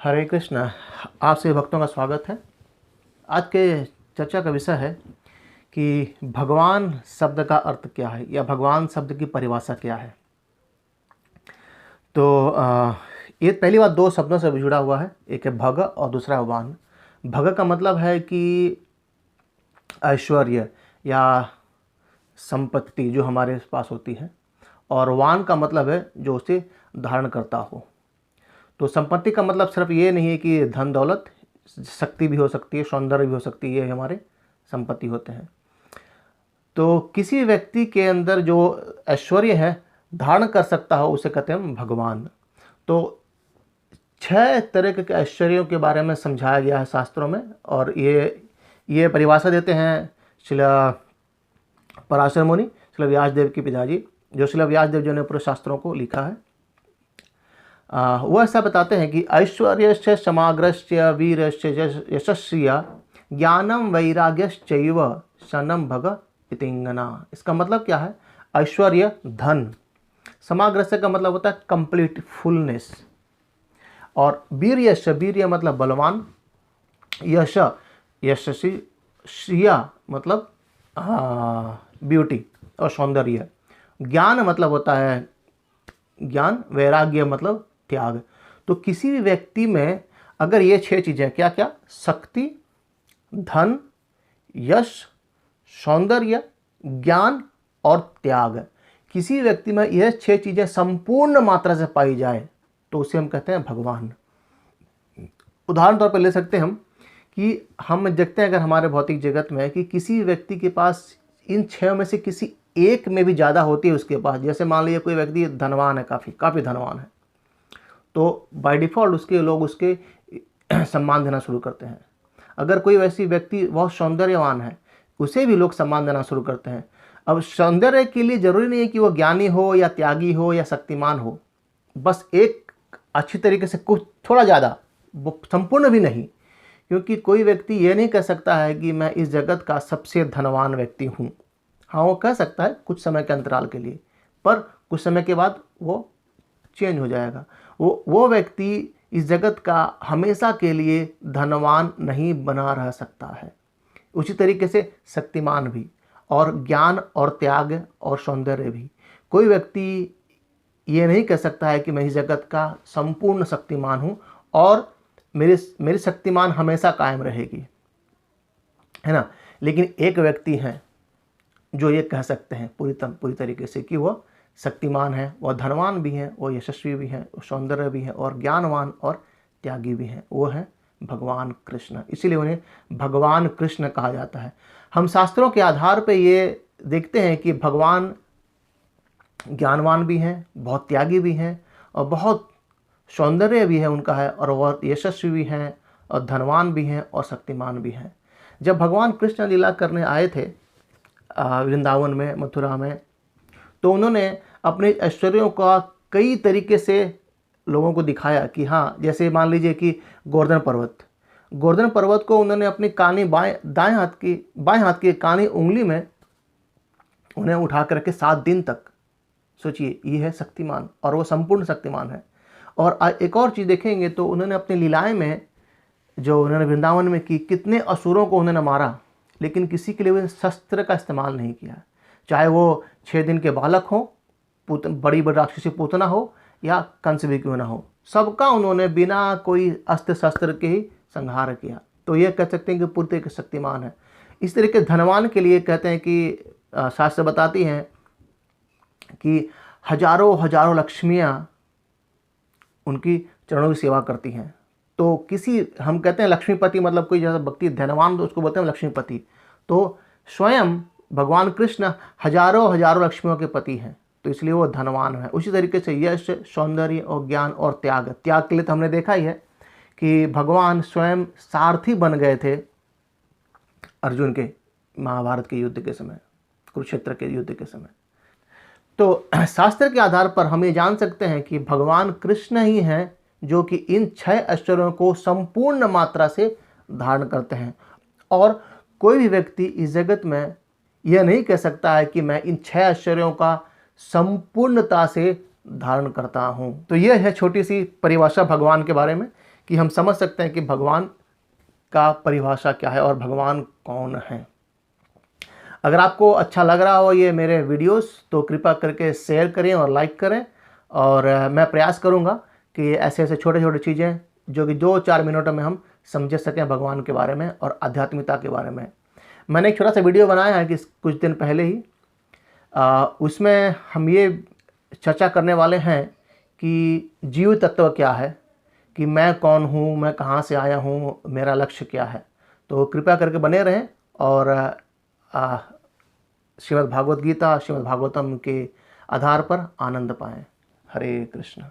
हरे कृष्ण। आप सभी भक्तों का स्वागत है। आज के चर्चा का विषय है कि भगवान शब्द का अर्थ क्या है या भगवान शब्द की परिभाषा क्या है। तो ये पहली बात दो शब्दों से जुड़ा हुआ है, एक है भग और दूसरा है वान। भग का मतलब है कि ऐश्वर्य या संपत्ति जो हमारे पास होती है, और वान का मतलब है जो उसे धारण करता हो। तो संपत्ति का मतलब सिर्फ ये नहीं है कि धन दौलत, शक्ति भी हो सकती है, सौंदर्य भी हो सकती है, ये हमारे संपत्ति होते हैं। तो किसी व्यक्ति के अंदर जो ऐश्वर्य है धारण कर सकता हो उसे कहते हैं भगवान। तो 6 तरह के ऐश्वर्यों के बारे में समझाया गया है शास्त्रों में, और ये परिभाषा देते हैं श्री पराशर मुनि, श्री व्यासदेव के पिताजी, जो श्री व्यासदेव जी ने पूरे शास्त्रों को लिखा है। वह ऐसा बताते हैं कि ऐश्वर्यस्य समाग्रस्य वीरस्य यशस्विया ज्ञानम वैराग्यश्चैव शनम भग इतिंगना। इसका मतलब क्या है? ऐश्वर्य धन, समाग्रस्य का मतलब होता है कंप्लीट फुलनेस, और वीर्यस्य वीर्य मतलब बलवान, यश यशस्वी, श्रिया मतलब ब्यूटी और सौंदर्य, ज्ञान मतलब होता है ज्ञान, वैराग्य मतलब त्याग। तो किसी भी व्यक्ति में अगर ये 6 चीज़ें, क्या क्या? शक्ति, धन, यश, सौंदर्य, ज्ञान और त्याग, किसी व्यक्ति में यह 6 चीज़ें संपूर्ण मात्रा से पाई जाए तो उसे हम कहते हैं भगवान। उदाहरण तौर पर ले सकते हैं हम कि हम देखते हैं अगर हमारे भौतिक जगत में कि किसी व्यक्ति के पास इन 6 में से किसी एक में भी ज़्यादा होती है उसके पास। जैसे मान लीजिए कोई व्यक्ति धनवान है, काफ़ी धनवान है, तो बाय डिफ़ॉल्ट उसके लोग उसके सम्मान देना शुरू करते हैं। अगर कोई वैसी व्यक्ति बहुत सौंदर्यवान है, उसे भी लोग सम्मान देना शुरू करते हैं। अब सौंदर्य के लिए ज़रूरी नहीं है कि वो ज्ञानी हो या त्यागी हो या शक्तिमान हो, बस एक अच्छी तरीके से, कुछ थोड़ा ज़्यादा, वो संपूर्ण भी नहीं। क्योंकि कोई व्यक्ति ये नहीं कह सकता है कि मैं इस जगत का सबसे धनवान व्यक्ति हूँ। हाँ, वो कह सकता है कुछ समय के अंतराल के लिए, पर कुछ समय के बाद वो चेंज हो जाएगा। वो व्यक्ति इस जगत का हमेशा के लिए धनवान नहीं बना रह सकता है। उसी तरीके से शक्तिमान भी, और ज्ञान और त्याग और सौंदर्य भी। कोई व्यक्ति ये नहीं कह सकता है कि मैं इस जगत का संपूर्ण शक्तिमान हूँ और मेरी शक्तिमान हमेशा कायम रहेगी, है ना। लेकिन एक व्यक्ति है जो ये कह सकते हैं पूरी तरीके से कि वह शक्तिमान है, वह धनवान भी है, वह यशस्वी भी है, वह सौंदर्य भी है और ज्ञानवान और त्यागी भी है। वो है भगवान कृष्ण। इसीलिए उन्हें भगवान कृष्ण कहा जाता है। हम शास्त्रों के आधार पर ये देखते हैं कि भगवान ज्ञानवान भी हैं, बहुत त्यागी भी हैं, और बहुत सौंदर्य भी है उनका है, और वह यशस्वी भी हैं और धनवान भी हैं और शक्तिमान भी हैं। जब भगवान कृष्ण लीला करने आए थे वृंदावन में, मथुरा में, तो उन्होंने अपने ऐश्वर्यों का कई तरीके से लोगों को दिखाया कि हाँ, जैसे मान लीजिए कि गोवर्धन पर्वत को उन्होंने अपनी कानी बाएं हाथ की कानी उंगली में उन्हें उठा करके 7 दिन तक, सोचिए, ये है शक्तिमान, और वो संपूर्ण शक्तिमान है। और एक और चीज़ देखेंगे तो उन्होंने अपनी लीलाएं में जो उन्होंने वृंदावन में की, कितने असुरों को उन्होंने मारा, लेकिन किसी के लिए उन्होंने शस्त्र का इस्तेमाल नहीं किया। चाहे वो 6 दिन के बालक हो, बड़ी राक्षसी पूतना हो, या कंस भी क्यों ना हो, सबका उन्होंने बिना कोई अस्त्र शस्त्र के ही संहार किया। तो ये कह सकते हैं कि पूरी तरीके से शक्तिमान है। इस तरीके धनवान के लिए कहते हैं कि शास्त्र बताती हैं कि हजारों लक्ष्मियाँ उनकी चरणों की सेवा करती हैं। तो हम कहते हैं लक्ष्मीपति, मतलब कोई जैसा भक्ति धनवान तो उसको बोलते हैं लक्ष्मीपति। तो स्वयं भगवान कृष्ण हजारों लक्ष्मियों के पति हैं, तो इसलिए वो धनवान है। उसी तरीके से यश, सौंदर्य और ज्ञान और त्याग के लिए तो हमने देखा ही है कि भगवान स्वयं सारथी बन गए थे अर्जुन के महाभारत के युद्ध के समय, कुरुक्षेत्र के युद्ध के समय। तो शास्त्र के आधार पर हम ये जान सकते हैं कि भगवान कृष्ण ही हैं जो कि इन 6 ऐश्वर्यों को संपूर्ण मात्रा से धारण करते हैं। और कोई भी व्यक्ति इस जगत में यह नहीं कह सकता है कि मैं इन 6 ऐश्वर्यों का संपूर्णता से धारण करता हूँ। तो यह है छोटी सी परिभाषा भगवान के बारे में कि हम समझ सकते हैं कि भगवान का परिभाषा क्या है और भगवान कौन है। अगर आपको अच्छा लग रहा हो ये मेरे वीडियोस तो कृपया करके शेयर करें और लाइक करें। और मैं प्रयास करूंगा कि ऐसे ऐसे छोटे छोटे चीज़ें जो कि 2-4 मिनटों में हम समझ सकें भगवान के बारे में और आध्यात्मिकता के बारे में। मैंने एक छोटा सा वीडियो बनाया है कि कुछ दिन पहले ही, उसमें हम ये चर्चा करने वाले हैं कि जीव तत्व क्या है, कि मैं कौन हूँ, मैं कहाँ से आया हूँ, मेरा लक्ष्य क्या है। तो कृपया करके बने रहें और श्रीमद् भागवत गीता, श्रीमद् भागवतम के आधार पर आनंद पाएं। हरे कृष्ण।